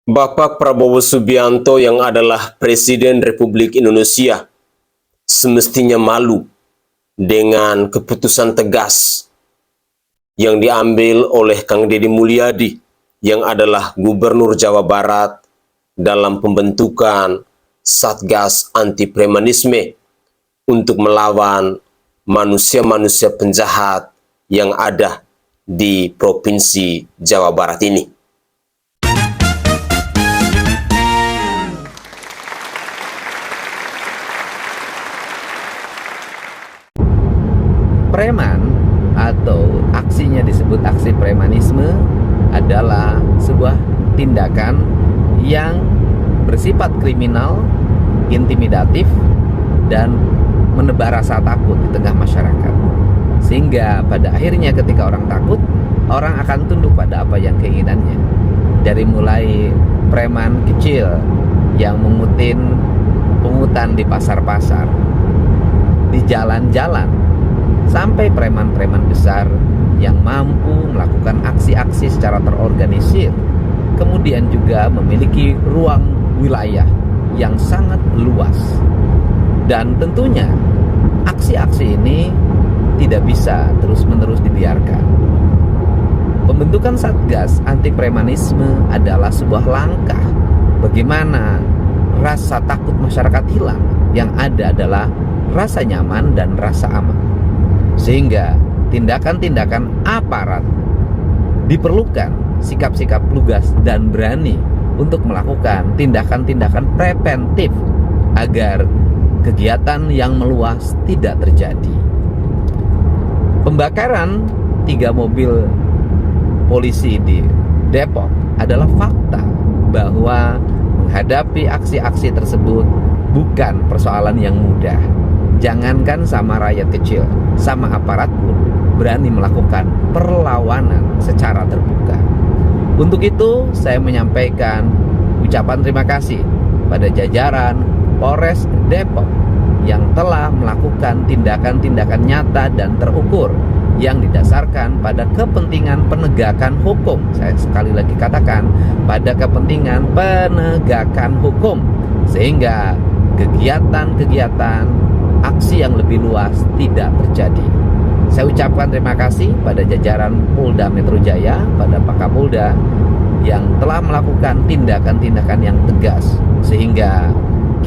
Bapak Prabowo Subianto yang adalah Presiden Republik Indonesia semestinya malu dengan keputusan tegas yang diambil oleh Kang Deddy Mulyadi yang adalah Gubernur Jawa Barat dalam pembentukan Satgas Anti Premanisme untuk melawan manusia-manusia penjahat yang ada di Provinsi Jawa Barat ini. Preman atau aksinya disebut aksi premanisme adalah sebuah tindakan yang bersifat kriminal, intimidatif, dan menebar rasa takut di tengah masyarakat. Sehingga pada akhirnya ketika orang takut, orang akan tunduk pada apa yang keinginannya. Dari mulai preman kecil yang pungutan di pasar-pasar, di jalan-jalan, sampai preman-preman besar yang mampu melakukan aksi-aksi secara terorganisir, kemudian juga memiliki ruang wilayah yang sangat luas. Dan tentunya aksi-aksi ini tidak bisa terus-menerus dibiarkan. Pembentukan Satgas Anti Premanisme adalah sebuah langkah bagaimana rasa takut masyarakat hilang. Yang ada adalah rasa nyaman dan rasa aman. Sehingga tindakan-tindakan aparat diperlukan sikap-sikap lugas dan berani untuk melakukan tindakan-tindakan preventif agar kegiatan yang meluas tidak terjadi. Pembakaran 3 mobil polisi di Depok adalah fakta bahwa menghadapi aksi-aksi tersebut bukan persoalan yang mudah. Jangankan sama rakyat kecil, sama aparat pun berani melakukan perlawanan secara terbuka. Untuk itu, saya menyampaikan ucapan terima kasih pada jajaran Polres Depok yang telah melakukan tindakan-tindakan nyata dan terukur yang didasarkan pada kepentingan penegakan hukum. Saya sekali lagi katakan, pada kepentingan penegakan hukum, sehingga kegiatan-kegiatan aksi yang lebih luas tidak terjadi. Saya ucapkan terima kasih pada jajaran Polda Metro Jaya, pada Pak Kapolda yang telah melakukan tindakan-tindakan yang tegas sehingga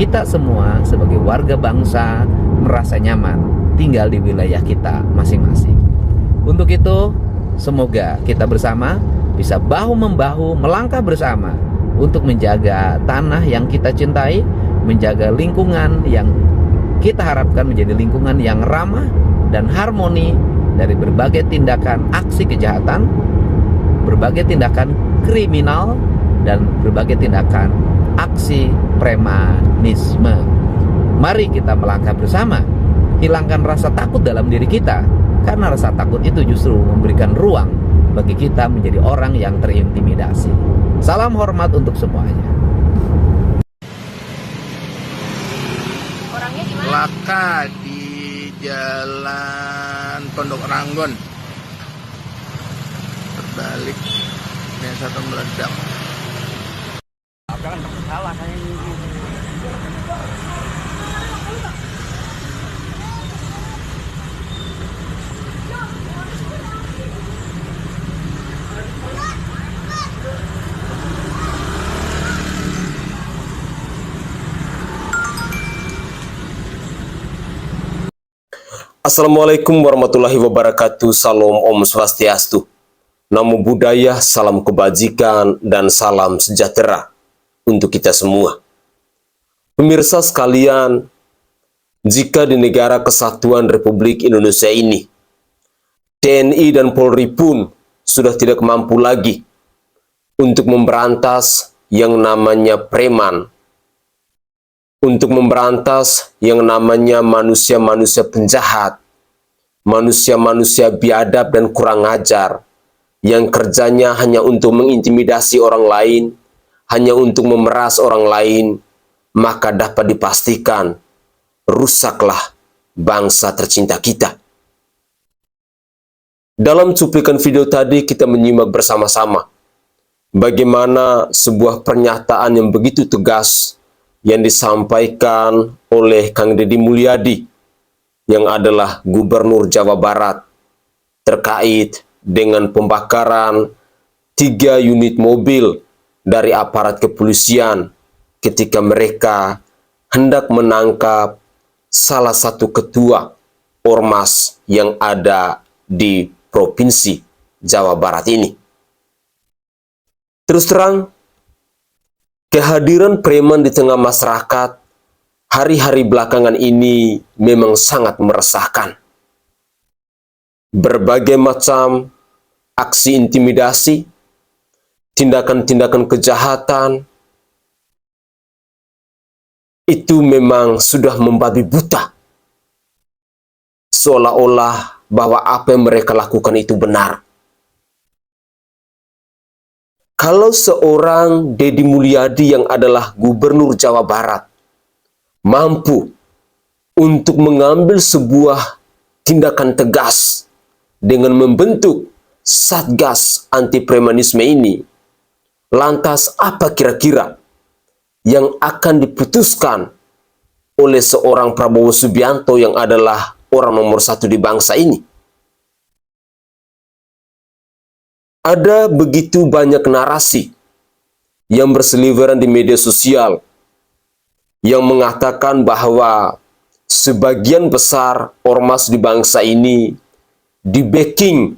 kita semua sebagai warga bangsa merasa nyaman tinggal di wilayah kita masing-masing. Untuk itu, semoga kita bersama bisa bahu-membahu melangkah bersama untuk menjaga tanah yang kita cintai, menjaga lingkungan yang kita harapkan menjadi lingkungan yang ramah dan harmoni dari berbagai tindakan aksi kejahatan, berbagai tindakan kriminal, dan berbagai tindakan aksi premanisme. Mari kita melangkah bersama, hilangkan rasa takut dalam diri kita, karena rasa takut itu justru memberikan ruang bagi kita menjadi orang yang terintimidasi. Salam hormat untuk semuanya. Laka di Jalan Pondok Ranggon, terbalik yang satu meledak. Salah kayak ini. Assalamualaikum warahmatullahi wabarakatuh. Salam Om Swastiastu. Namo Buddhaya, salam kebajikan, dan salam sejahtera untuk kita semua. Pemirsa sekalian, jika di negara kesatuan Republik Indonesia ini, TNI dan Polri pun sudah tidak mampu lagi untuk memberantas yang namanya preman, untuk memberantas yang namanya manusia-manusia penjahat, manusia-manusia biadab dan kurang ajar, yang kerjanya hanya untuk mengintimidasi orang lain, hanya untuk memeras orang lain, maka dapat dipastikan rusaklah bangsa tercinta kita. Dalam cuplikan video tadi kita menyimak bersama-sama bagaimana sebuah pernyataan yang begitu tegas yang disampaikan oleh Kang Deddy Mulyadi yang adalah Gubernur Jawa Barat terkait dengan pembakaran 3 unit mobil dari aparat kepolisian ketika mereka hendak menangkap salah satu ketua ormas yang ada di Provinsi Jawa Barat ini. Terus terang, kehadiran preman di tengah masyarakat hari-hari belakangan ini memang sangat meresahkan. Berbagai macam aksi intimidasi, tindakan-tindakan kejahatan, itu memang sudah membabi buta. Seolah-olah bahwa apa yang mereka lakukan itu benar. Kalau seorang Deddy Mulyadi yang adalah Gubernur Jawa Barat mampu untuk mengambil sebuah tindakan tegas dengan membentuk Satgas Anti Premanisme ini, lantas apa kira-kira yang akan diputuskan oleh seorang Prabowo Subianto yang adalah orang nomor 1 di bangsa ini? Ada begitu banyak narasi yang berseliweran di media sosial yang mengatakan bahwa sebagian besar ormas di bangsa ini di-backing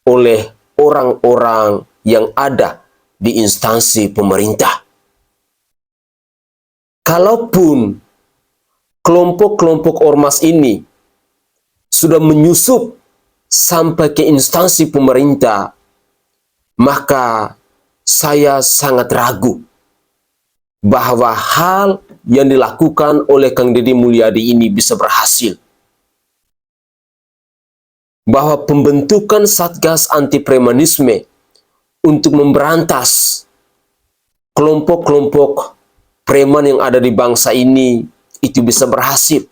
oleh orang-orang yang ada di instansi pemerintah. Kalaupun kelompok-kelompok ormas ini sudah menyusup sampai ke instansi pemerintah, maka saya sangat ragu bahwa hal yang dilakukan oleh Kang Deddy Mulyadi ini bisa berhasil. Bahwa pembentukan Satgas Anti Premanisme untuk memberantas kelompok-kelompok preman yang ada di bangsa ini itu bisa berhasil.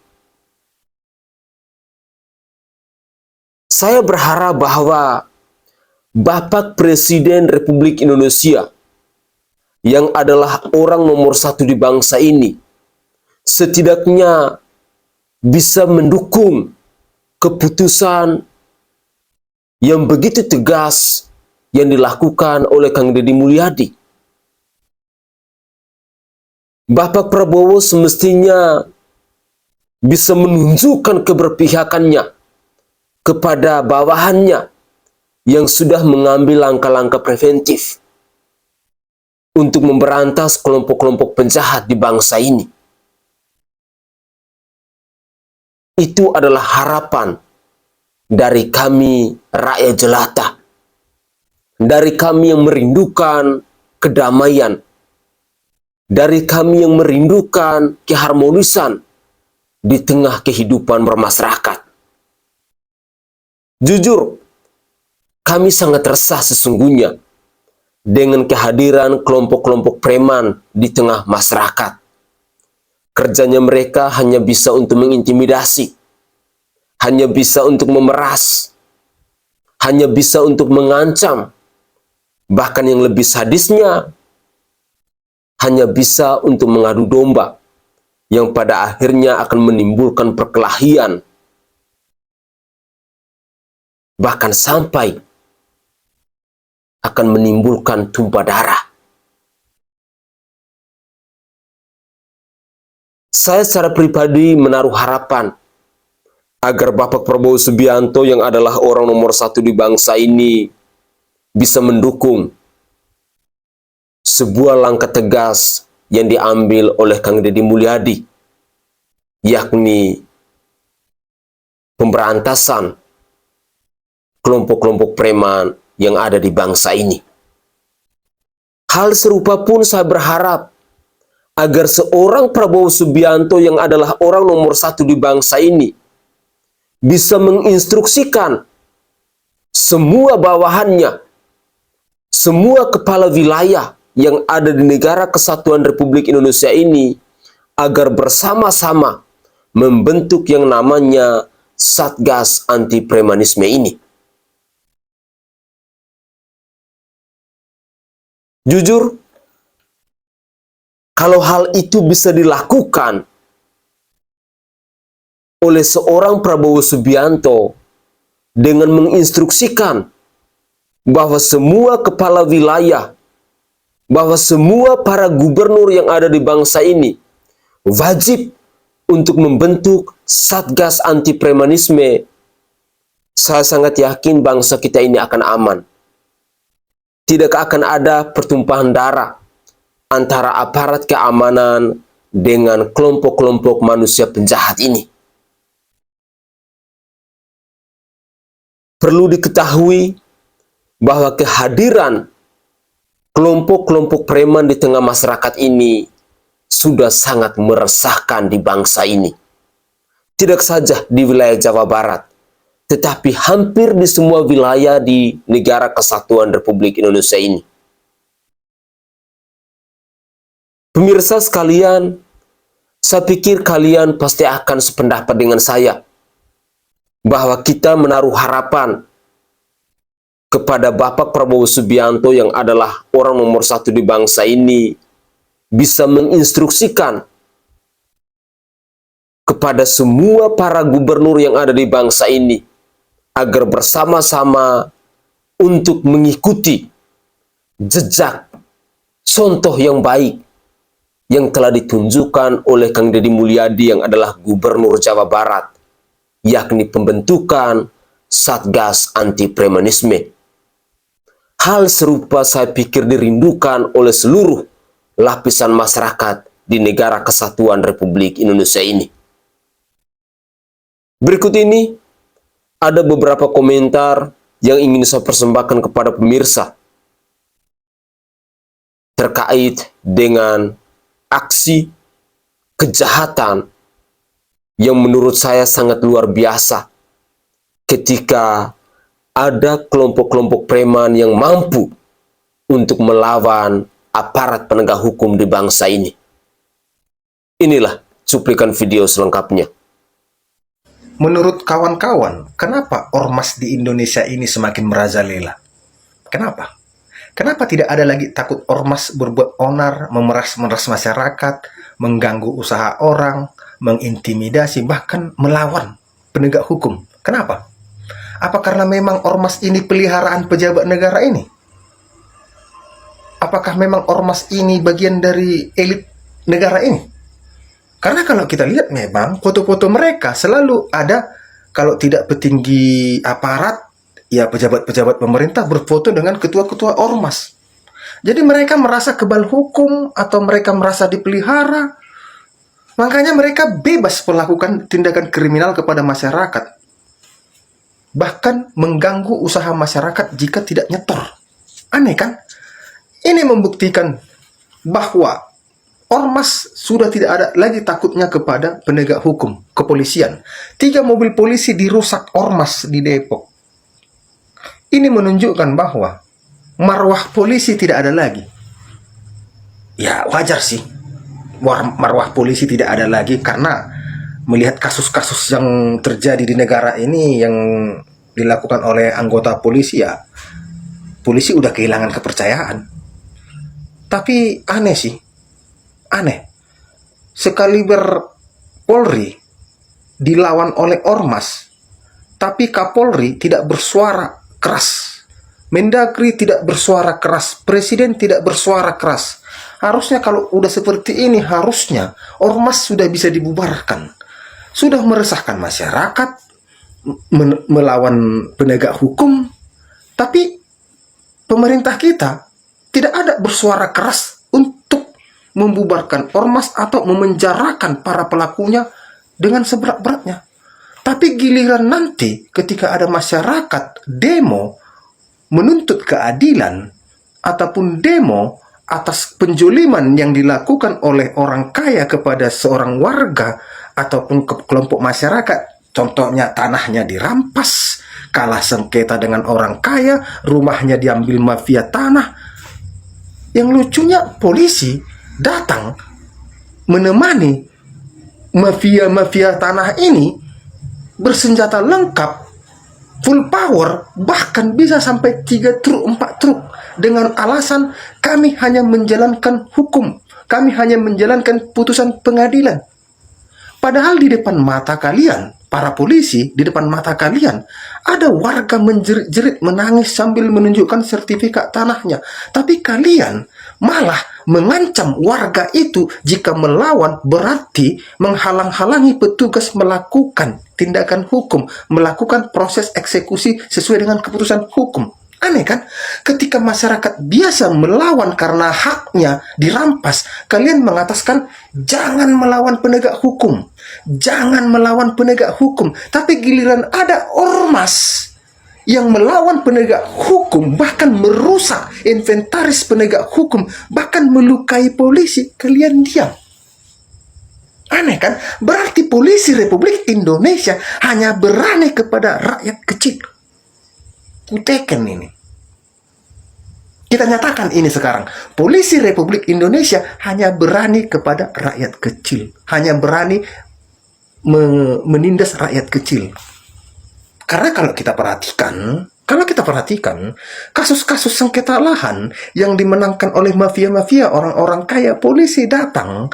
Saya berharap bahwa Bapak Presiden Republik Indonesia yang adalah orang nomor 1 di bangsa ini setidaknya bisa mendukung keputusan yang begitu tegas yang dilakukan oleh Kang Deddy Mulyadi. Bapak Prabowo semestinya bisa menunjukkan keberpihakannya kepada bawahannya yang sudah mengambil langkah-langkah preventif untuk memberantas kelompok-kelompok penjahat di bangsa ini. Itu adalah harapan dari kami rakyat jelata, dari kami yang merindukan kedamaian, dari kami yang merindukan keharmonisan di tengah kehidupan bermasyarakat. Jujur, kami sangat resah sesungguhnya dengan kehadiran kelompok-kelompok preman di tengah masyarakat. Kerjanya mereka hanya bisa untuk mengintimidasi, hanya bisa untuk memeras, hanya bisa untuk mengancam, bahkan yang lebih sadisnya, hanya bisa untuk mengadu domba, yang pada akhirnya akan menimbulkan perkelahian, bahkan sampai akan menimbulkan tumpah darah. Saya secara pribadi menaruh harapan agar Bapak Prabowo Subianto yang adalah orang nomor 1 di bangsa ini bisa mendukung sebuah langkah tegas yang diambil oleh Kang Deddy Mulyadi, yakni pemberantasan kelompok-kelompok preman yang ada di bangsa ini. Hal serupa pun saya berharap agar seorang Prabowo Subianto yang adalah orang nomor 1 di bangsa ini bisa menginstruksikan semua bawahannya, semua kepala wilayah yang ada di negara Kesatuan Republik Indonesia ini agar bersama-sama membentuk yang namanya Satgas Anti Premanisme ini. Jujur, kalau hal itu bisa dilakukan oleh seorang Prabowo Subianto dengan menginstruksikan bahwa semua kepala wilayah, bahwa semua para gubernur yang ada di bangsa ini wajib untuk membentuk Satgas Anti Premanisme, saya sangat yakin bangsa kita ini akan aman. Tidak akan ada pertumpahan darah antara aparat keamanan dengan kelompok-kelompok manusia penjahat ini. Perlu diketahui bahwa kehadiran kelompok-kelompok preman di tengah masyarakat ini sudah sangat meresahkan di bangsa ini. Tidak saja di wilayah Jawa Barat, tetapi hampir di semua wilayah di Negara Kesatuan Republik Indonesia ini. Pemirsa sekalian, saya pikir kalian pasti akan sependapat dengan saya bahwa kita menaruh harapan kepada Bapak Prabowo Subianto yang adalah orang nomor 1 di bangsa ini bisa menginstruksikan kepada semua para gubernur yang ada di bangsa ini agar bersama-sama untuk mengikuti jejak contoh yang baik yang telah ditunjukkan oleh Kang Deddy Mulyadi yang adalah Gubernur Jawa Barat, yakni pembentukan Satgas Anti Premanisme. Hal serupa saya pikir dirindukan oleh seluruh lapisan masyarakat di Negara Kesatuan Republik Indonesia ini. Berikut ini ada beberapa komentar yang ingin saya persembahkan kepada pemirsa terkait dengan aksi kejahatan yang menurut saya sangat luar biasa ketika ada kelompok-kelompok preman yang mampu untuk melawan aparat penegak hukum di bangsa ini. Inilah cuplikan video selengkapnya. Menurut kawan-kawan, kenapa ormas di Indonesia ini semakin merajalela? Kenapa? Kenapa tidak ada lagi takut ormas berbuat onar, memeras-meras masyarakat, mengganggu usaha orang, mengintimidasi, bahkan melawan penegak hukum? Kenapa? Apa karena memang ormas ini peliharaan pejabat negara ini? Apakah memang ormas ini bagian dari elit negara ini? Karena kalau kita lihat memang foto-foto mereka selalu ada, kalau tidak petinggi aparat, ya pejabat-pejabat pemerintah berfoto dengan ketua-ketua ormas. Jadi mereka merasa kebal hukum atau mereka merasa dipelihara. Makanya mereka bebas melakukan tindakan kriminal kepada masyarakat. Bahkan mengganggu usaha masyarakat jika tidak nyetor. Aneh kan? Ini membuktikan bahwa ormas sudah tidak ada lagi takutnya kepada penegak hukum, kepolisian. 3 mobil polisi dirusak ormas di Depok. Ini menunjukkan bahwa marwah polisi tidak ada lagi. Ya wajar sih, marwah polisi tidak ada lagi karena melihat kasus-kasus yang terjadi di negara ini yang dilakukan oleh anggota polisi, ya polisi udah kehilangan kepercayaan. Tapi aneh sih, aneh. Sekaliber Polri dilawan oleh ormas, tapi Kapolri tidak bersuara keras. Mendagri tidak bersuara keras, Presiden tidak bersuara keras. Harusnya kalau udah seperti ini, harusnya ormas sudah bisa dibubarkan. Sudah meresahkan masyarakat, melawan penegak hukum, tapi pemerintah kita tidak ada bersuara keras untuk membubarkan ormas atau memenjarakan para pelakunya dengan seberat-beratnya. Tapi giliran nanti ketika ada masyarakat demo menuntut keadilan ataupun demo atas penjoliman yang dilakukan oleh orang kaya kepada seorang warga ataupun kelompok masyarakat, contohnya tanahnya dirampas, kalah sengketa dengan orang kaya, rumahnya diambil mafia tanah. Yang lucunya polisi datang menemani mafia-mafia tanah ini bersenjata lengkap full power, bahkan bisa sampai 3 truk, 4 truk, dengan alasan kami hanya menjalankan hukum, kami hanya menjalankan putusan pengadilan. Padahal di depan mata kalian, para polisi, di depan mata kalian, ada warga menjerit-jerit menangis sambil menunjukkan sertifikat tanahnya. Tapi kalian malah mengancam warga itu jika melawan berarti menghalang-halangi petugas melakukan tindakan hukum, melakukan proses eksekusi sesuai dengan keputusan hukum. Aneh kan? Ketika masyarakat biasa melawan karena haknya dirampas, kalian mengatakan jangan melawan penegak hukum, jangan melawan penegak hukum. Tapi giliran ada ormas yang melawan penegak hukum, bahkan merusak inventaris penegak hukum, bahkan melukai polisi, kalian diam. Aneh kan? Berarti polisi Republik Indonesia hanya berani kepada rakyat kecil. Kuteken ini. Kita nyatakan ini sekarang. Polisi Republik Indonesia hanya berani kepada rakyat kecil. Hanya berani menindas rakyat kecil. Karena kalau kita perhatikan, kasus-kasus sengketa lahan yang dimenangkan oleh mafia-mafia orang-orang kaya, polisi datang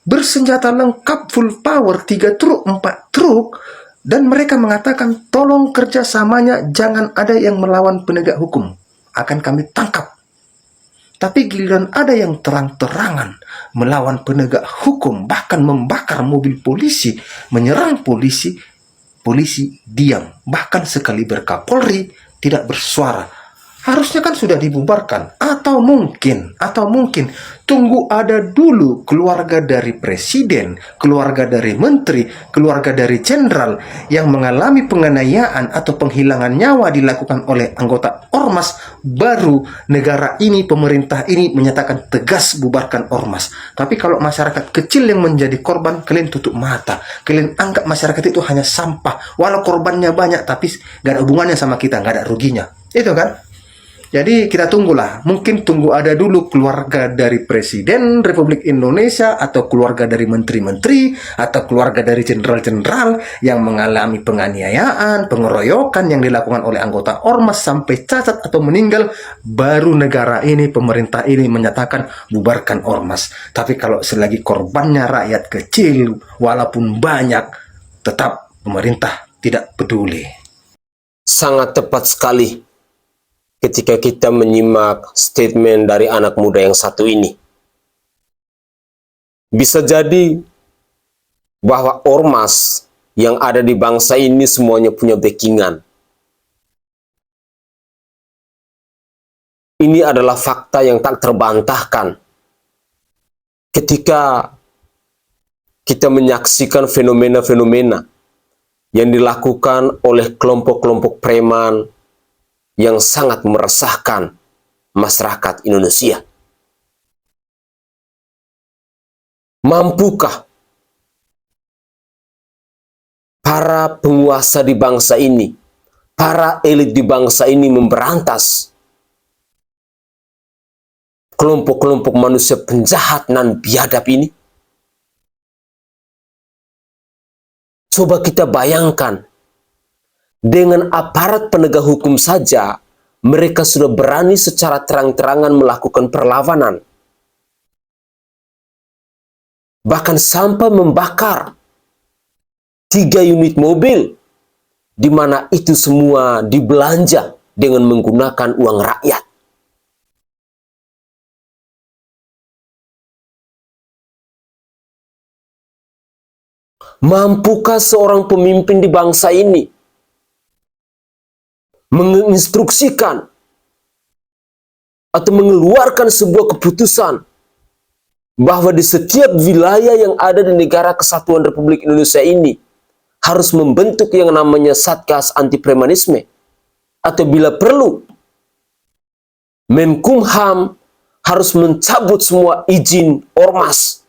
bersenjata lengkap full power 3 truk, 4 truk, dan mereka mengatakan tolong kerjasamanya jangan ada yang melawan penegak hukum, akan kami tangkap. Tapi giliran ada yang terang-terangan melawan penegak hukum, bahkan membakar mobil polisi, menyerang polisi, polisi diam. Bahkan sekali berkapolri tidak bersuara. Harusnya kan sudah dibubarkan. Atau mungkin tunggu ada dulu keluarga dari presiden, keluarga dari menteri, keluarga dari jenderal yang mengalami penganiayaan atau penghilangan nyawa dilakukan oleh anggota ormas, baru negara ini, pemerintah ini menyatakan tegas bubarkan ormas. Tapi kalau masyarakat kecil yang menjadi korban, kalian tutup mata. Kalian anggap masyarakat itu hanya sampah. Walau korbannya banyak, tapi gak ada hubungannya sama kita, gak ada ruginya. Itu kan? Jadi kita tunggulah, mungkin tunggu ada dulu keluarga dari Presiden Republik Indonesia, atau keluarga dari menteri-menteri, atau keluarga dari jenderal-jenderal yang mengalami penganiayaan, pengeroyokan yang dilakukan oleh anggota ormas sampai cacat atau meninggal, baru negara ini, pemerintah ini menyatakan bubarkan ormas. Tapi kalau selagi korbannya rakyat kecil, walaupun banyak, tetap pemerintah tidak peduli. Sangat tepat sekali ketika kita menyimak statement dari anak muda yang satu ini. Bisa jadi bahwa ormas yang ada di bangsa ini semuanya punya backingan. Ini adalah fakta yang tak terbantahkan. Ketika kita menyaksikan fenomena-fenomena yang dilakukan oleh kelompok-kelompok preman yang sangat meresahkan masyarakat Indonesia. Mampukah para penguasa di bangsa ini, para elit di bangsa ini memberantas kelompok-kelompok manusia penjahat nan biadab ini? Coba kita bayangkan, dengan aparat penegak hukum saja, mereka sudah berani secara terang-terangan melakukan perlawanan. Bahkan sampai membakar 3 unit mobil, di mana itu semua dibelanja dengan menggunakan uang rakyat. Mampukah seorang pemimpin di bangsa ini menginstruksikan atau mengeluarkan sebuah keputusan bahwa di setiap wilayah yang ada di negara kesatuan Republik Indonesia ini harus membentuk yang namanya Satgas Anti Premanisme, atau bila perlu Menkumham harus mencabut semua izin ormas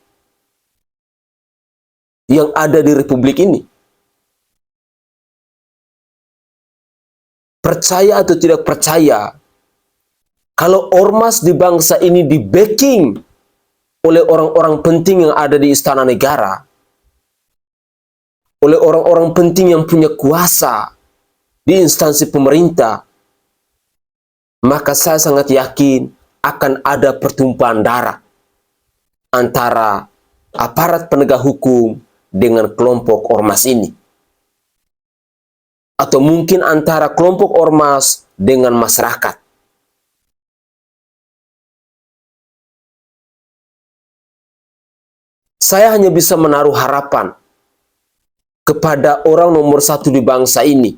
yang ada di Republik ini? Percaya atau tidak percaya, kalau ormas di bangsa ini di-backing oleh orang-orang penting yang ada di istana negara, oleh orang-orang penting yang punya kuasa, di instansi pemerintah, maka saya sangat yakin akan ada pertumpahan darah antara aparat penegak hukum dengan kelompok ormas ini. Atau mungkin antara kelompok ormas dengan masyarakat. Saya hanya bisa menaruh harapan kepada orang nomor satu di bangsa ini,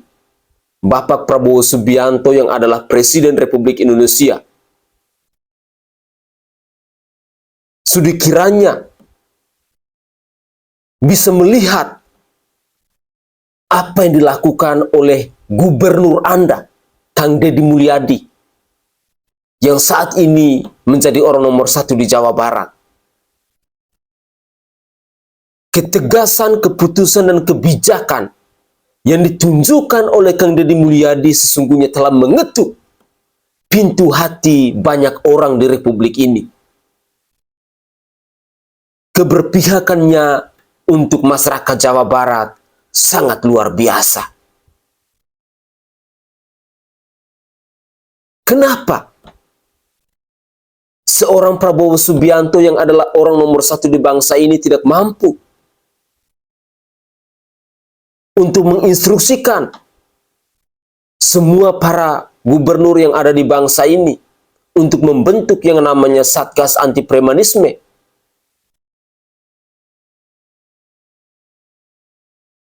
Bapak Prabowo Subianto yang adalah Presiden Republik Indonesia. Sekiranya bisa melihat apa yang dilakukan oleh gubernur Anda, Kang Deddy Mulyadi, yang saat ini menjadi orang nomor satu di Jawa Barat. Ketegasan, keputusan, dan kebijakan yang ditunjukkan oleh Kang Deddy Mulyadi sesungguhnya telah mengetuk pintu hati banyak orang di Republik ini. Keberpihakannya untuk masyarakat Jawa Barat sangat luar biasa. Kenapa seorang Prabowo Subianto yang adalah orang nomor satu di bangsa ini tidak mampu untuk menginstruksikan semua para gubernur yang ada di bangsa ini untuk membentuk yang namanya Satgas Anti Premanisme?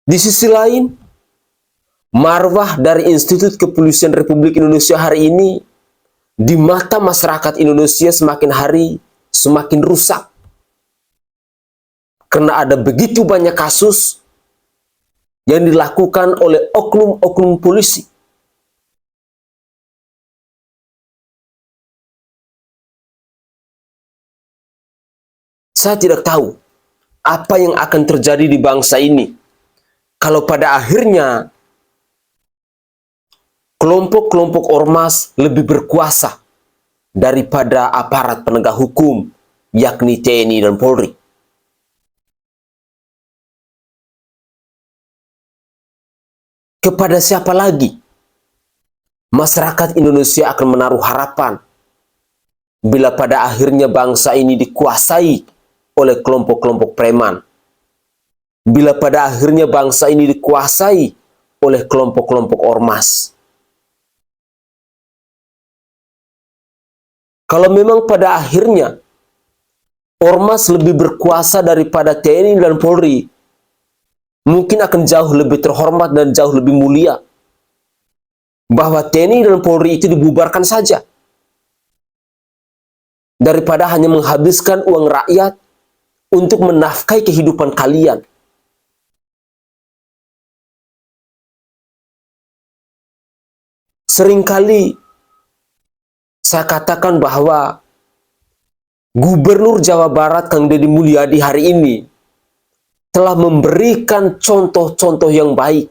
Di sisi lain, marwah dari Institut Kepolisian Republik Indonesia hari ini di mata masyarakat Indonesia semakin hari semakin rusak. Karena ada begitu banyak kasus yang dilakukan oleh oknum-oknum polisi. Saya tidak tahu apa yang akan terjadi di bangsa ini kalau pada akhirnya kelompok-kelompok ormas lebih berkuasa daripada aparat penegak hukum, yakni TNI dan Polri. Kepada siapa lagi masyarakat Indonesia akan menaruh harapan bila pada akhirnya bangsa ini dikuasai oleh kelompok-kelompok preman? Bila pada akhirnya bangsa ini dikuasai oleh kelompok-kelompok ormas? Kalau memang pada akhirnya ormas lebih berkuasa daripada TNI dan Polri, mungkin akan jauh lebih terhormat dan jauh lebih mulia bahwa TNI dan Polri itu dibubarkan saja, daripada hanya menghabiskan uang rakyat untuk menafkahi kehidupan kalian. Seringkali saya katakan bahwa Gubernur Jawa Barat Kang Deddy Mulyadi hari ini telah memberikan contoh-contoh yang baik.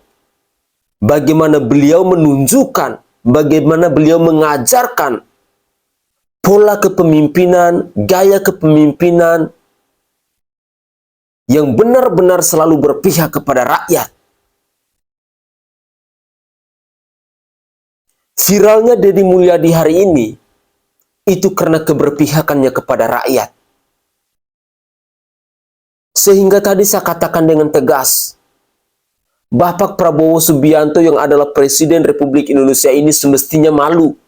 Bagaimana beliau menunjukkan, bagaimana beliau mengajarkan pola kepemimpinan, gaya kepemimpinan yang benar-benar selalu berpihak kepada rakyat. Viralnya Deddy Mulyadi hari ini itu karena keberpihakannya kepada rakyat. Sehingga tadi saya katakan dengan tegas, Bapak Prabowo Subianto yang adalah Presiden Republik Indonesia ini semestinya malu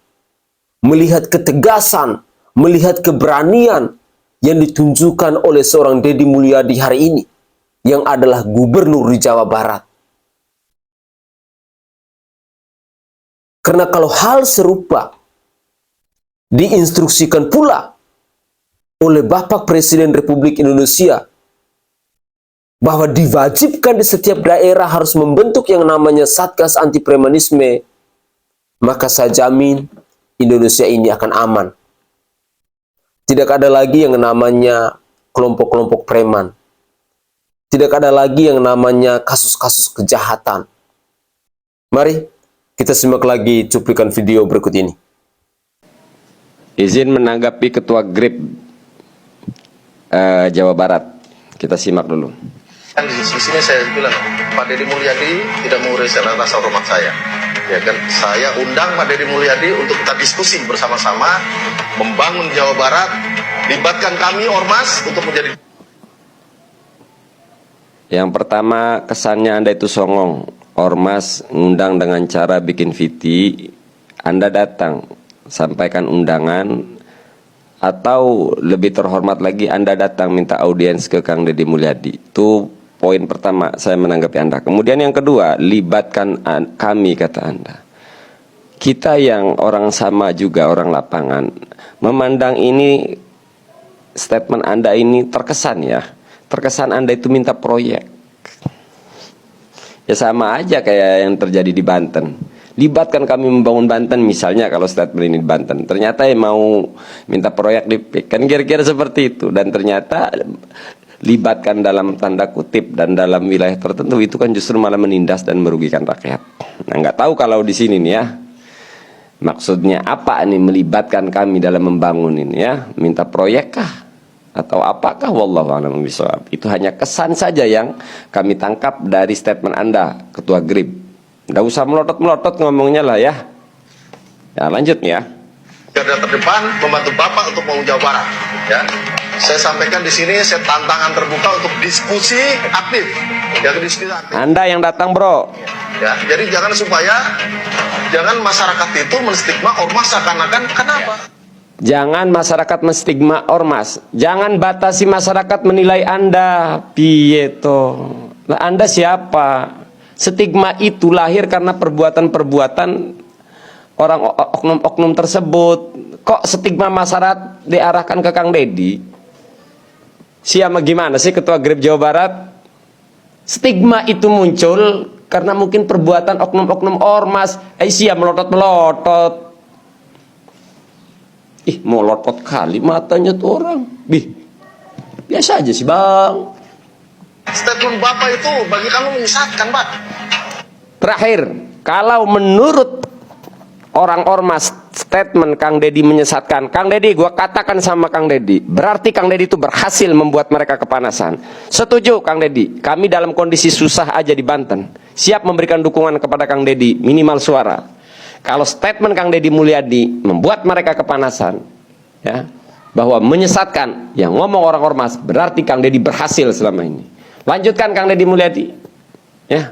melihat ketegasan, melihat keberanian yang ditunjukkan oleh seorang Deddy Mulyadi hari ini yang adalah gubernur di Jawa Barat. Karena kalau hal serupa diinstruksikan pula oleh Bapak Presiden Republik Indonesia bahwa diwajibkan di setiap daerah harus membentuk yang namanya Satgas Anti Premanisme, maka saya jamin Indonesia ini akan aman. Tidak ada lagi yang namanya kelompok-kelompok preman. Tidak ada lagi yang namanya kasus-kasus kejahatan. Mari kita simak lagi cuplikan video berikut ini. Izin menanggapi Ketua GRIP Jawa Barat. Kita simak dulu. Kan di sini saya bilang Pak Deddy Mulyadi tidak mengurai rasa hormat saya. Ya kan, saya undang Pak Deddy Mulyadi untuk kita diskusi bersama-sama membangun Jawa Barat, libatkan kami Ormas untuk menjadi. Yang pertama, kesannya Anda itu songong. Ormas ngundang dengan cara bikin VT, Anda datang, sampaikan undangan, atau lebih terhormat lagi Anda datang minta audiens ke Kang Deddy Mulyadi. Itu poin pertama saya menanggapi Anda. Kemudian yang kedua, libatkan kami, kata Anda. Kita yang orang sama juga, orang lapangan, memandang ini, statement Anda ini terkesan ya. Terkesan Anda itu minta proyek. Ya sama aja kayak yang terjadi di Banten. Libatkan kami membangun Banten misalnya, kalau statement ini di Banten. Ternyata yang mau minta proyek di PIK. Kan kira-kira seperti itu. Dan ternyata libatkan dalam tanda kutip dan dalam wilayah tertentu itu kan justru malah menindas dan merugikan rakyat. Nah, nggak tahu kalau di sini nih ya. Maksudnya apa nih melibatkan kami dalam membangun ini ya? Minta proyek kah? Atau apakah, wallahu a'lam bishawab. Itu hanya kesan saja yang kami tangkap dari statement Anda, Ketua GRIB. Nggak usah melotot-melotot ngomongnya lah ya. Ya lanjut ya. Garda terdepan membantu Bapak untuk membangun Jawa Barat. Ya, saya sampaikan di sini, saya tantangan terbuka untuk diskusi aktif. Ya, diskusi aktif. Anda yang datang bro. Ya, jadi jangan masyarakat itu menstigma ormas seakan-akan kenapa? Jangan masyarakat menstigma ormas. Jangan batasi masyarakat menilai Anda. Piye to? Lah Anda siapa? Stigma itu lahir karena perbuatan-perbuatan orang oknum-oknum tersebut. Kok stigma masyarakat diarahkan ke Kang Deddy? Siapa gimana sih Ketua GRIB Jawa Barat? Stigma itu muncul karena mungkin perbuatan oknum-oknum ormas. Siapa melotot-melotot? Ih, melotot kali matanya tuh orang. Biasa aja sih bang. Statement Bapak itu bagi kami menyesatkan, Pak. Terakhir, kalau menurut orang ormas statement Kang Deddy menyesatkan, Kang Deddy, gua katakan sama Kang Deddy, berarti Kang Deddy itu berhasil membuat mereka kepanasan. Setuju Kang Deddy, kami dalam kondisi susah aja di Banten, siap memberikan dukungan kepada Kang Deddy minimal suara. Kalau statement Kang Deddy Mulyadi membuat mereka kepanasan, ya, bahwa menyesatkan, yang ngomong orang ormas, berarti Kang Deddy berhasil selama ini. Lanjutkan Kang Deddy Mulyadi, ya.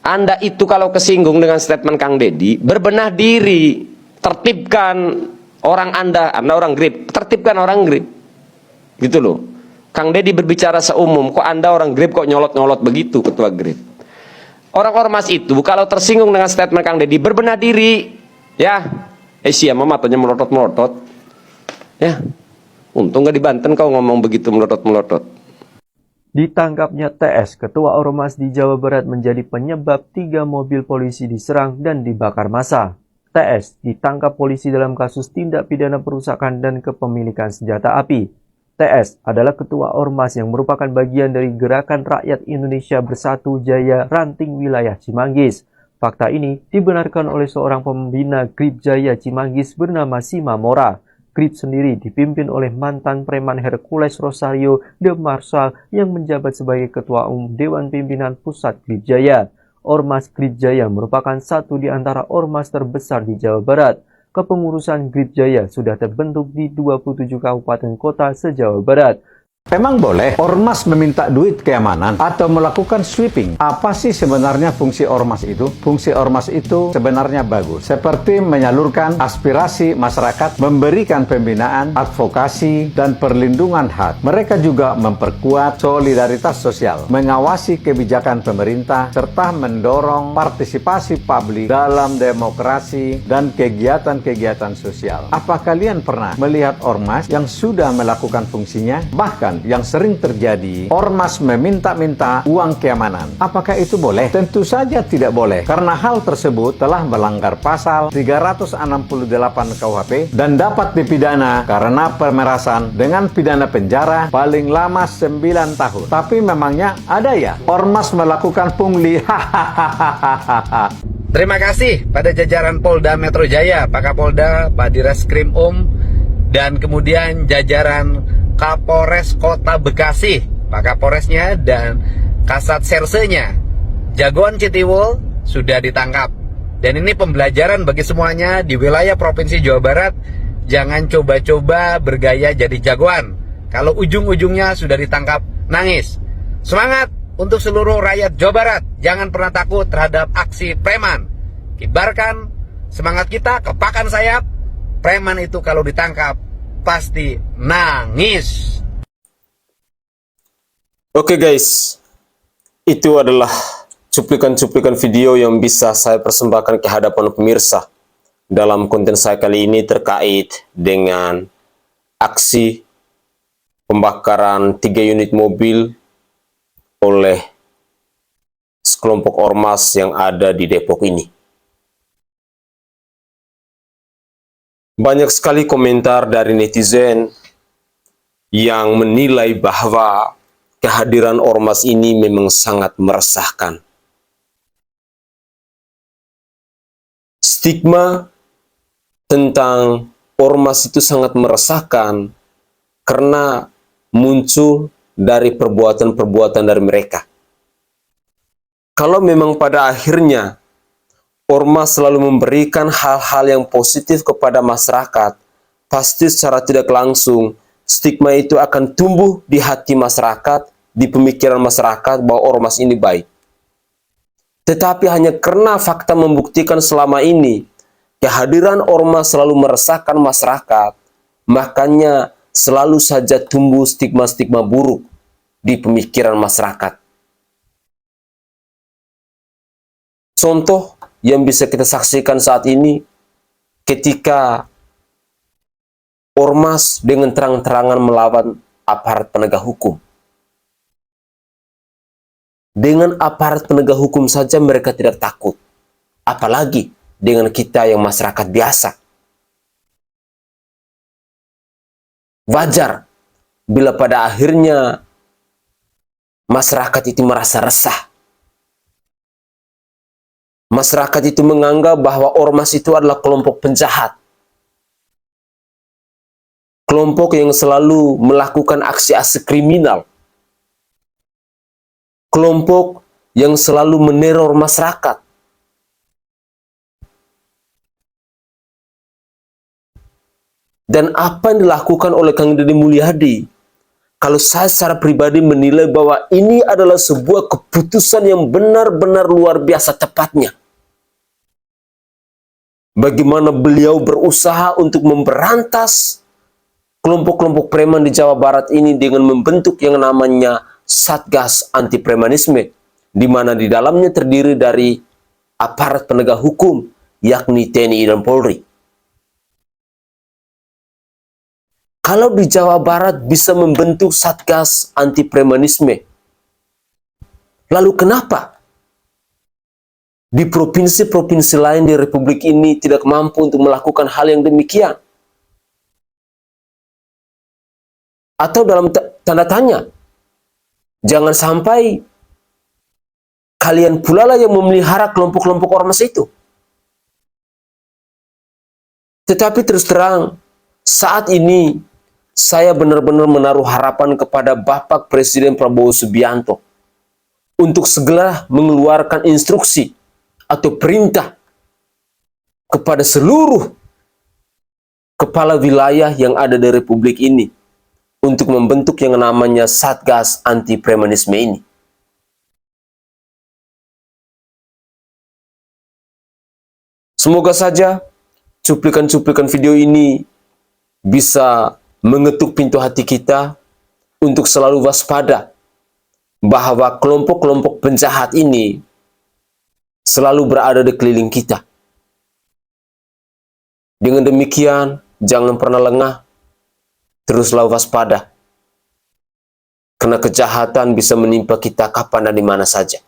Anda itu kalau kesinggung dengan statement Kang Deddy, berbenah diri, tertibkan orang Anda orang GRIB, tertibkan orang GRIB, gitu loh. Kang Deddy berbicara seumum, kok Anda orang GRIB kok nyolot-nyolot begitu, Ketua GRIB. Orang ormas itu kalau tersinggung dengan statement Kang Deddy, berbenah diri, ya. Siapa matanya melotot-melotot, ya. Untung gak di Banten kau ngomong begitu melotot-melotot. Ditangkapnya TS, Ketua Ormas di Jawa Barat, menjadi penyebab 3 mobil polisi diserang dan dibakar massa. TS ditangkap polisi dalam kasus tindak pidana perusakan dan kepemilikan senjata api. TS adalah ketua ormas yang merupakan bagian dari Gerakan Rakyat Indonesia Bersatu Jaya Ranting Wilayah Cimanggis. Fakta ini dibenarkan oleh seorang pembina GRIB Jaya Cimanggis bernama Sima Mora. GRIB sendiri dipimpin oleh mantan preman Hercules Rosario de Marsal yang menjabat sebagai Ketua Umum Dewan Pimpinan Pusat GRIB Jaya. Ormas GRIB Jaya merupakan satu di antara ormas terbesar di Jawa Barat. Kepengurusan GRIB Jaya sudah terbentuk di 27 kabupaten kota se-Jawa Barat. Memang boleh ormas meminta duit keamanan atau melakukan sweeping. Apa sih sebenarnya fungsi ormas itu? Fungsi ormas itu sebenarnya bagus. Seperti menyalurkan aspirasi masyarakat, memberikan pembinaan, advokasi, dan perlindungan hak. Mereka juga memperkuat solidaritas sosial, mengawasi kebijakan pemerintah, serta mendorong partisipasi publik dalam demokrasi dan kegiatan-kegiatan sosial. Apa kalian pernah melihat ormas yang sudah melakukan fungsinya? Bahkan yang sering terjadi, ormas meminta-minta uang keamanan. Apakah itu boleh? Tentu saja tidak boleh, karena hal tersebut telah melanggar pasal 368 KUHP dan dapat dipidana karena pemerasan dengan pidana penjara paling lama 9 tahun. Tapi memangnya ada ya ormas melakukan pungli? Terima kasih pada jajaran Polda Metro Jaya, Pak Kapolda, Pak Direskrim dan kemudian jajaran Kapolres Kota Bekasi, Pak Kapolresnya dan Kasat Sersenya. Jagoan Citiwul sudah ditangkap. Dan ini pembelajaran bagi semuanya di wilayah Provinsi Jawa Barat. Jangan coba-coba bergaya jadi jagoan. Kalau ujung-ujungnya sudah ditangkap, nangis. Semangat untuk seluruh rakyat Jawa Barat. Jangan pernah takut terhadap aksi preman. Kibarkan semangat kita, kepakan sayap. Preman itu kalau ditangkap pasti nangis. Oke guys, itu adalah cuplikan-cuplikan video yang bisa saya persembahkan ke hadapan pemirsa dalam konten saya kali ini terkait dengan aksi pembakaran 3 unit mobil oleh sekelompok ormas yang ada di Depok ini. Banyak sekali komentar dari netizen yang menilai bahwa kehadiran ormas ini memang sangat meresahkan. Stigma tentang ormas itu sangat meresahkan karena muncul dari perbuatan-perbuatan dari mereka. Kalau memang pada akhirnya ormas selalu memberikan hal-hal yang positif kepada masyarakat, pasti secara tidak langsung stigma itu akan tumbuh di hati masyarakat, di pemikiran masyarakat bahwa ormas ini baik. Tetapi hanya karena fakta membuktikan selama ini kehadiran ormas selalu meresahkan masyarakat, makanya selalu saja tumbuh stigma-stigma buruk di pemikiran masyarakat. Contoh yang bisa kita saksikan saat ini ketika ormas dengan terang-terangan melawan aparat penegak hukum. Dengan aparat penegak hukum saja mereka tidak takut. Apalagi dengan kita yang masyarakat biasa. Wajar bila pada akhirnya masyarakat itu merasa resah. Masyarakat itu menganggap bahwa ormas itu adalah kelompok penjahat. Kelompok yang selalu melakukan aksi-aksi kriminal. Kelompok yang selalu meneror masyarakat. Dan apa yang dilakukan oleh Kang Deddy Mulyadi, kalau saya secara pribadi menilai bahwa ini adalah sebuah keputusan yang benar-benar luar biasa tepatnya. Bagaimana beliau berusaha untuk memberantas kelompok-kelompok preman di Jawa Barat ini dengan membentuk yang namanya Satgas Anti Premanisme, di mana di dalamnya terdiri dari aparat penegak hukum, yakni TNI dan Polri. Kalau di Jawa Barat bisa membentuk Satgas Anti Premanisme, lalu kenapa di provinsi-provinsi lain di Republik ini tidak mampu untuk melakukan hal yang demikian? Atau dalam tanda tanya, jangan sampai kalian pula lah yang memelihara kelompok-kelompok ormas itu. Tetapi terus terang, saat ini saya benar-benar menaruh harapan kepada Bapak Presiden Prabowo Subianto untuk segera mengeluarkan instruksi atau perintah kepada seluruh kepala wilayah yang ada di Republik ini untuk membentuk yang namanya Satgas Anti Premanisme ini. Semoga saja cuplikan-cuplikan video ini bisa mengetuk pintu hati kita untuk selalu waspada bahwa kelompok-kelompok penjahat ini selalu berada di keliling kita. Dengan demikian, jangan pernah lengah, teruslah waspada. Karena kejahatan bisa menimpa kita kapan dan di mana saja.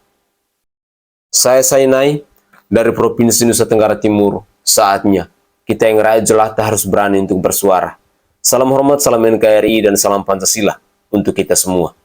Saya Sainai dari Provinsi Nusa Tenggara Timur. Saatnya kita yang rakyat jelata harus berani untuk bersuara. Salam hormat, salam NKRI, dan salam Pancasila untuk kita semua.